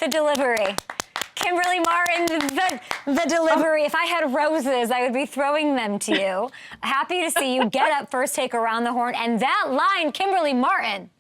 The delivery. Kimberly Martin, the delivery. If I had roses, I would be throwing them to you. Happy to see you get up, first take around the horn. And that line, Kimberly Martin.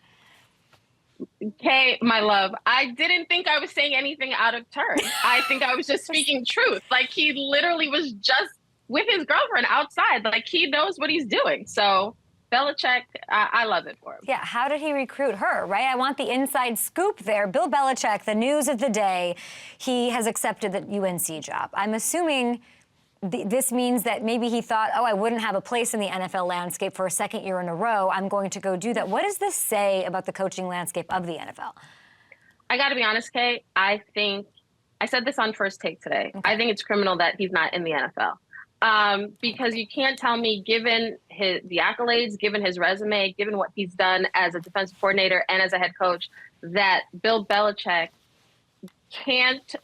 Kay, my love, I didn't think I was saying anything out of turn. I think I was just speaking truth. Like, he literally was just with his girlfriend outside. Like, he knows what he's doing. So Belichick, I love it for him. Yeah, how did he recruit her, right? I want the inside scoop there. Bill Belichick, the news of the day, he has accepted the UNC job. I'm assuming this means that maybe he thought, oh, I wouldn't have a place in the NFL landscape for a second year in a row. I'm going to go do that. What does this say about the coaching landscape of the NFL? I got to be honest, Kay, I think, I said this on First Take today, okay. I think it's criminal that he's not in the NFL. Because you can't tell me, given the accolades, given his resume, given what he's done as a defensive coordinator and as a head coach, that Bill Belichick can't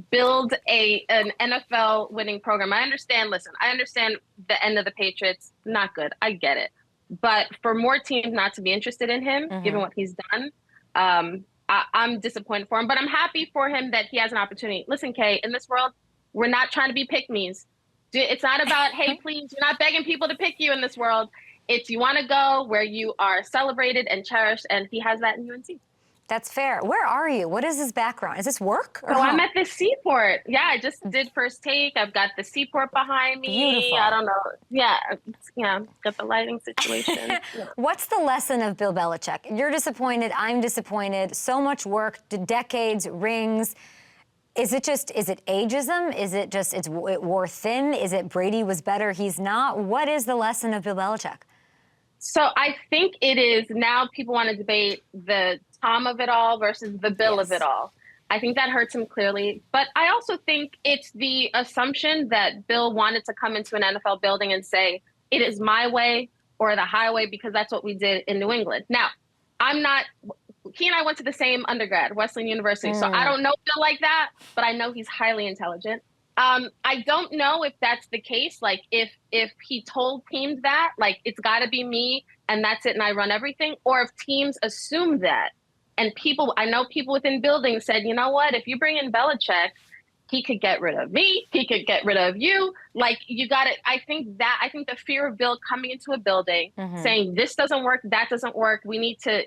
build an NFL winning program. I understand the end of the Patriots, not good. I get it. But for more teams not to be interested in him, given what he's done, I'm disappointed for him. But I'm happy for him that he has an opportunity. Listen, Kay, in this world, we're not trying to be pick-me's. It's not about, hey, please, you're not begging people to pick you in this world. It's you want to go where you are celebrated and cherished, and he has that in UNC. That's fair. Where are you? What is his background? Is this work? Oh, I'm at the Seaport. Yeah, I just did First Take. I've got the Seaport behind me. Beautiful. I don't know. Yeah, got the lighting situation. Yeah. What's the lesson of Bill Belichick? You're disappointed. I'm disappointed. So much work, decades, rings. Is it ageism? Is it just it wore thin? Is it Brady was better, he's not? What is the lesson of Bill Belichick? So I think it is now people want to debate the Tom of it all versus the Bill of it all. I think that hurts him clearly. But I also think it's the assumption that Bill wanted to come into an NFL building and say, it is my way or the highway, because that's what we did in New England. Now, he and I went to the same undergrad, Wesleyan University. So I don't know Bill like that, but I know he's highly intelligent. I don't know if that's the case. Like, if he told teams that, like, it's got to be me and that's it and I run everything, or if teams assume that. And I know people within buildings said, you know what, if you bring in Belichick, he could get rid of me. He could get rid of you. Like, you got it. I think the fear of Bill coming into a building saying this doesn't work, that doesn't work, we need to,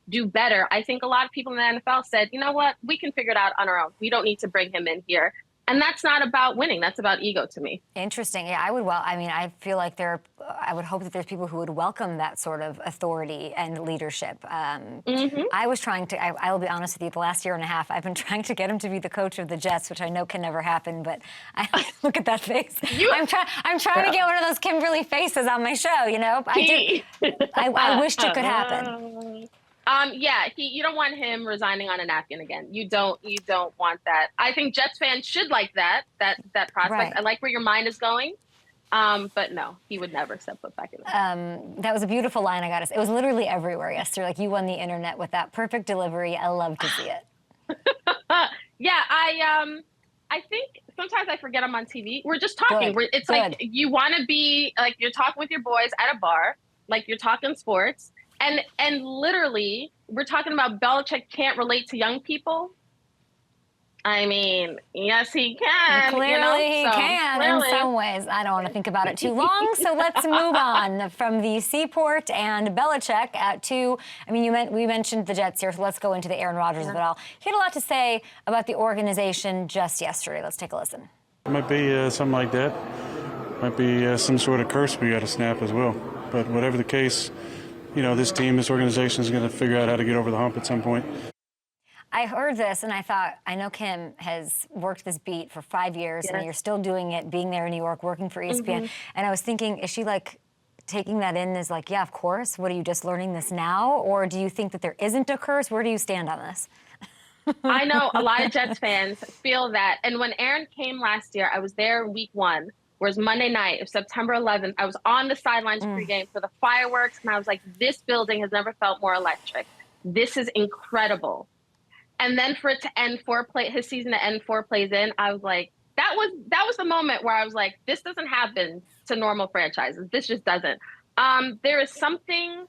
do better. I think a lot of people in the NFL said, you know what, we can figure it out on our own. We don't need to bring him in here. And that's not about winning. That's about ego to me. Interesting. Yeah, I feel like I would hope that there's people who would welcome that sort of authority and leadership. I was trying to, I will be honest with you, the last year and a half, I've been trying to get him to be the coach of the Jets, which I know can never happen, but look at that face. I'm trying to get one of those Kimberly faces on my show, I wished it could happen. You don't want him resigning on a napkin again. You don't want that. I think Jets fans should like that prospect. Right. I like where your mind is going. But no, he would never step foot back in there. That was a beautiful line, I gotta say. It was literally everywhere yesterday. Like, you won the internet with that perfect delivery. I love to see it. Yeah, I think sometimes I forget I'm on TV. We're just talking. It's Good. Like, you want to be, like, you're talking with your boys at a bar, like you're talking sports. And literally, we're talking about Belichick can't relate to young people. I mean, yes, he can. Clearly he can in some ways. I don't want to think about it too long, so let's move on from the Seaport and Belichick we mentioned the Jets here, so let's go into the Aaron Rodgers of it all. He had a lot to say about the organization just yesterday. Let's take a listen. It might be something like that. Might be some sort of curse we got to snap as well. But whatever the case, this team, this organization is going to figure out how to get over the hump at some point. I heard this and I thought, I know Kim has worked this beat for 5 years and you're still doing it, being there in New York, working for ESPN. And I was thinking, is she like taking that in as like, yeah, of course, what are you just learning this now? Or do you think that there isn't a curse? Where do you stand on this? I know a lot of Jets fans feel that. And when Aaron came last year, I was there week 1. Whereas Monday night of September 11th, I was on the sidelines pregame for the fireworks, and I was like, this building has never felt more electric. This is incredible. And then for it to end his season to end 4 plays in, I was like, that was the moment where I was like, this doesn't happen to normal franchises. This just doesn't. There is something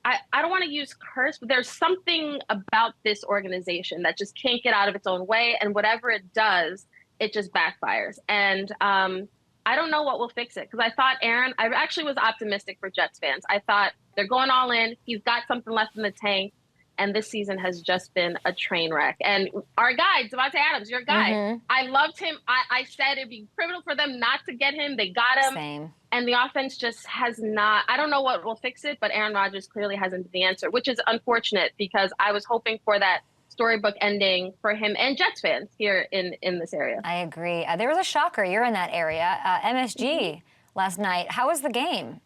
I don't want to use curse, but there's something about this organization that just can't get out of its own way. And whatever it does, it just backfires. And I don't know what will fix it. Because I actually was optimistic for Jets fans. I thought they're going all in. He's got something left in the tank. And this season has just been a train wreck. And our guy, Devontae Adams, your guy, I loved him. I said it'd be criminal for them not to get him. They got him. Same. And the offense just has not, I don't know what will fix it, but Aaron Rodgers clearly hasn't been the answer, which is unfortunate because I was hoping for that storybook ending for him and Jets fans here in this area. I agree. There was a shocker. You're in that area. MSG last night. How was the game?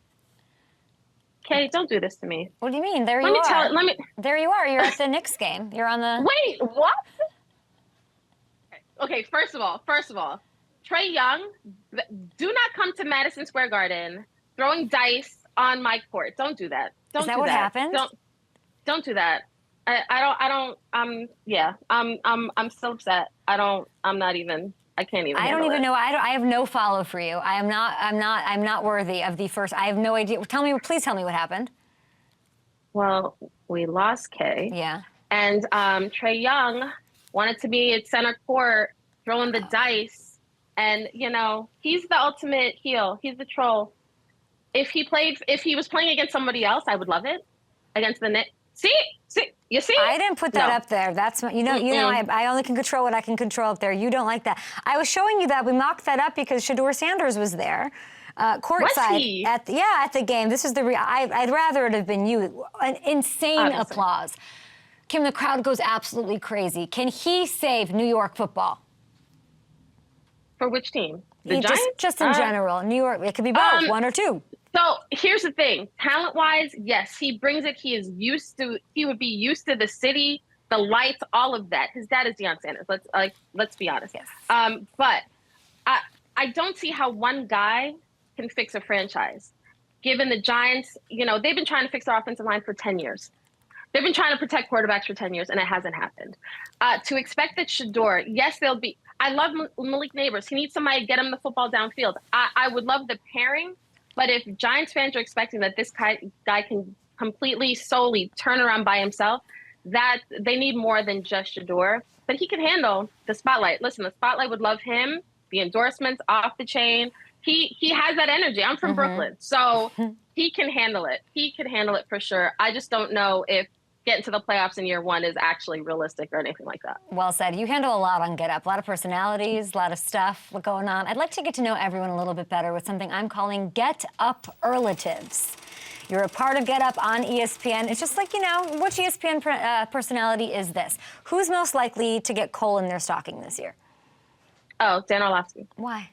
Kay, don't do this to me. What do you mean? There you are. Let me. There you are. You're at the Knicks game. You're on the. Wait, what? Okay, first of all, Trae Young, do not come to Madison Square Garden throwing dice on my court. Don't do that. Don't Is that do what that. happened? Don't do that. I'm still upset. I'm not even. I can't even. I don't even handle it. know. I have no follow for you. I'm not worthy of the first. I have no idea. Please tell me what happened. Well, we lost Kay. Yeah. And Trae Young wanted to be at center court throwing the dice. And, he's the ultimate heel. He's the troll. If he was playing against somebody else, I would love it. Against the Knicks. See? You see? I didn't put that up there. That's I only can control what I can control up there. You don't like that. I was showing you that. We mocked that up because Shedeur Sanders was there. Courtside at the game. This is I'd rather it have been you. An insane Obviously. applause. Kim, the crowd goes absolutely crazy. Can he save New York football? For which team? The Giants? Just in general. New York, it could be both, one or two. So here's the thing. Talent-wise, yes, he brings it. He would be used to the city, the lights, all of that. His dad is Deion Sanders. Let's be honest. Yes. But I don't see how one guy can fix a franchise. Given the Giants, they've been trying to fix their offensive line for 10 years. They've been trying to protect quarterbacks for 10 years, and it hasn't happened. To expect that Shedeur, yes, I love Malik Neighbors. He needs somebody to get him the football downfield. I would love the pairing, but if Giants fans are expecting that this guy can completely, solely turn around by himself, that they need more than just Shedeur. But he can handle the spotlight. Listen, the spotlight would love him. The endorsements off the chain. He has that energy. I'm from Brooklyn, so he can handle it. He can handle it for sure. I just don't know if getting to the playoffs in year one is actually realistic or anything like that. Well said. You handle a lot on Get Up, a lot of personalities, a lot of stuff going on. I'd like to get to know everyone a little bit better with something I'm calling Get UPerlatives. You're a part of Get Up on ESPN. It's just like, which ESPN personality is this? Who's most likely to get coal in their stocking this year? Oh, Dan Orlovsky. Why?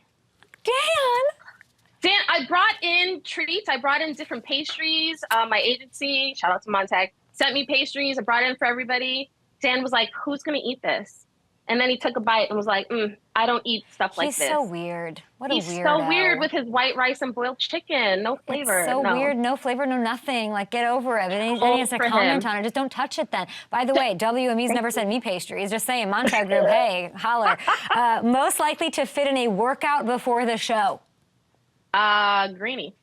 Dan, I brought in treats. I brought in different pastries. My agency, shout out to Montag, sent me pastries. I brought in for everybody. Dan was like, who's going to eat this? And then he took a bite and was like, I don't eat stuff like this. He's so weird. What a weirdo. He's so weird with his white rice and boiled chicken. No flavor. It's so weird. No flavor, no nothing. Like, get over it. Then he has to comment on it. Just don't touch it then. By the way, WME's never sent me pastries. Just saying, Montag Group, hey, holler. Most likely to fit in a workout before the show? Greenie.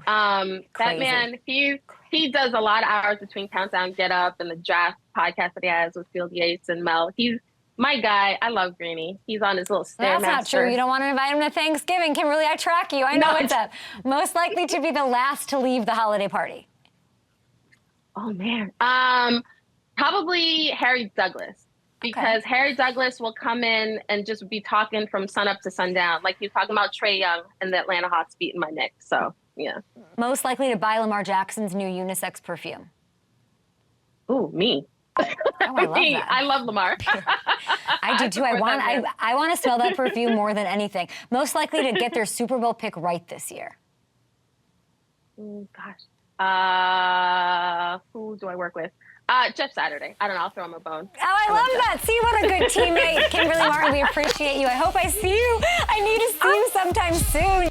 That man, he does a lot of hours between Countdown, Get Up, and the Draft podcast that he has with Field Yates and Mel. He's my guy. I love Greenie. He's on his little Stairmaster. That's not true. You don't want to invite him to Thanksgiving. Kimberly, I track you. I know what's up. Most likely to be the last to leave the holiday party? Oh, man. Probably Harry Douglas. Because Harry Douglas will come in and just be talking from sun up to sundown. Like he's talking about Trae Young and the Atlanta Hawks beating my Knicks. So, yeah. Most likely to buy Lamar Jackson's new unisex perfume? Ooh, me. Oh, I love that. I love Lamar. I do too. I want to smell that perfume more than anything. Most likely to get their Super Bowl pick right this year? Oh, gosh. Who do I work with? Jeff Saturday. I don't know. I'll throw him a bone. Oh, I love that. See, what a good teammate. Kimberly Martin, we appreciate you. I hope I see you. I need to see you sometime soon.